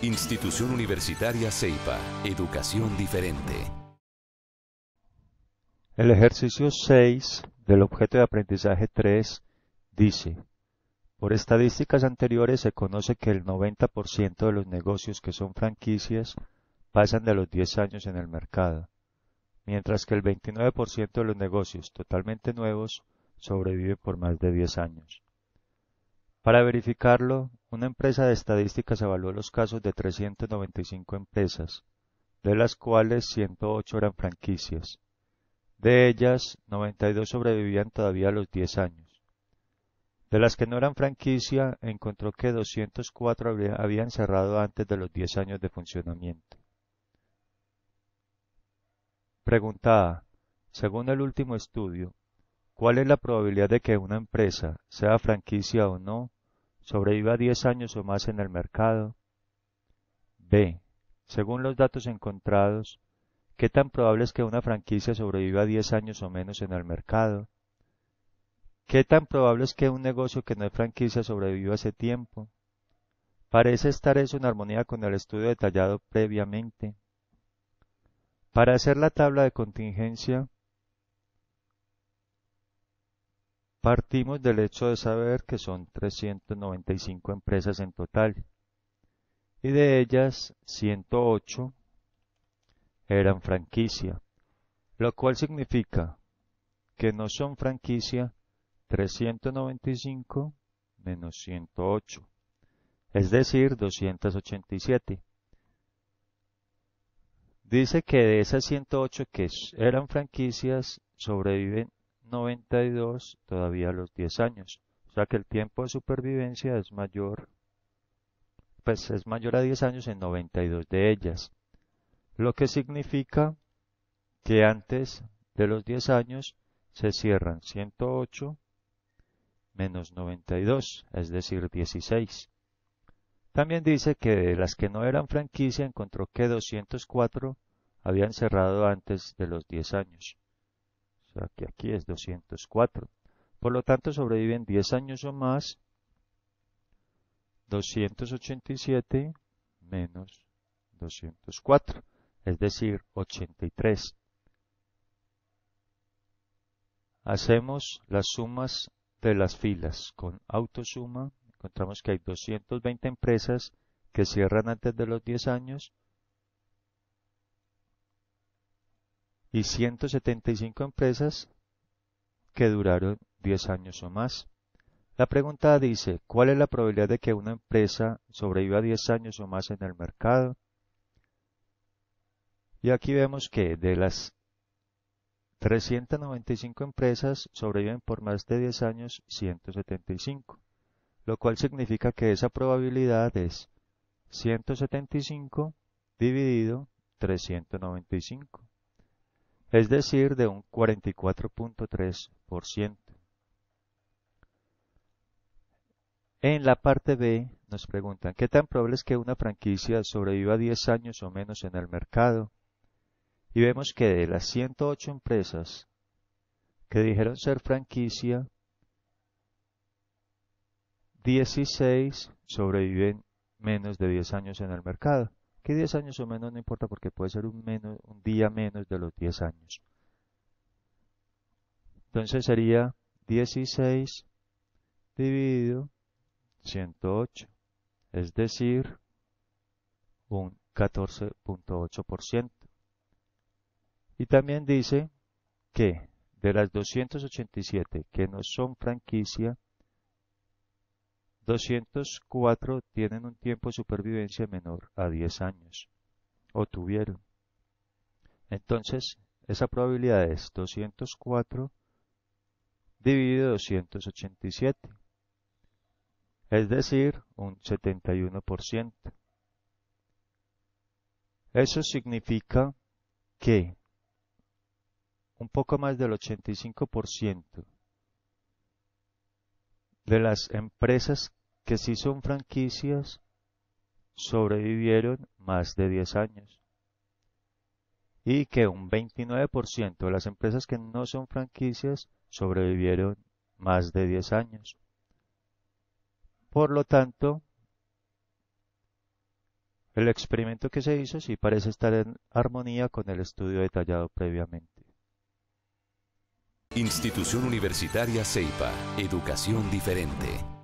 Institución Universitaria Ceiba. Educación diferente. El ejercicio 6 del objeto de aprendizaje 3 dice: por estadísticas anteriores se conoce que el 90% de los negocios que son franquicias pasan de los 10 años en el mercado, mientras que el 29% de los negocios totalmente nuevos sobreviven por más de 10 años. Para verificarlo, una empresa de estadísticas evaluó los casos de 395 empresas, de las cuales 108 eran franquicias. De ellas, 92 sobrevivían todavía a los 10 años. De las que no eran franquicia, encontró que 204 habían cerrado antes de los 10 años de funcionamiento. Pregunta A. Según el último estudio, ¿cuál es la probabilidad de que una empresa, sea franquicia o no, sobreviva 10 años o más en el mercado? B. Según los datos encontrados, ¿qué tan probable es que una franquicia sobreviva 10 años o menos en el mercado? ¿Qué tan probable es que un negocio que no es franquicia sobreviva ese tiempo? Parece estar eso en armonía con el estudio detallado previamente. Para hacer la tabla de contingencia, partimos del hecho de saber que son 395 empresas en total, y de ellas 108 eran franquicia, lo cual significa que no son franquicia 395 menos 108, es decir, 287. Dice que de esas 108 que eran franquicias, sobreviven 92 todavía a los 10 años. O sea que el tiempo de supervivencia es mayor, pues es mayor a 10 años en 92 de ellas. Lo que significa que antes de los 10 años se cierran 108 menos 92, es decir, 16. También dice que de las que no eran franquicia encontró que 204 habían cerrado antes de los 10 años. O sea que aquí es 204. Por lo tanto, sobreviven 10 años o más 287 menos 204, es decir, 83. Hacemos las sumas de las filas con autosuma. Encontramos que hay 220 empresas que cierran antes de los 10 años y 175 empresas que duraron 10 años o más. La pregunta dice, ¿cuál es la probabilidad de que una empresa sobreviva 10 años o más en el mercado? Y aquí vemos que de las 395 empresas sobreviven por más de 10 años 175, lo cual significa que esa probabilidad es 175 dividido 395, es decir, de un 44.3%. En la parte B nos preguntan, ¿qué tan probable es que una franquicia sobreviva 10 años o menos en el mercado? Y vemos que de las 108 empresas que dijeron ser franquicia, 16 sobreviven menos de 10 años en el mercado. Que 10 años o menos no importa porque puede ser un día menos de los 10 años. Entonces sería 16 dividido 108, es decir, un 14.8%. Y también dice que de las 287 que no son franquicia, 204 tienen un tiempo de supervivencia menor a 10 años, o tuvieron. Entonces, esa probabilidad es 204 dividido 287, es decir, un 71%. Eso significa que un poco más del 85% de las empresas que sí son franquicias sobrevivieron más de 10 años y que un 29% de las empresas que no son franquicias sobrevivieron más de 10 años. Por lo tanto, El experimento que se hizo sí parece estar en armonía con el estudio detallado previamente. Institución Universitaria Ceipa. Educación diferente.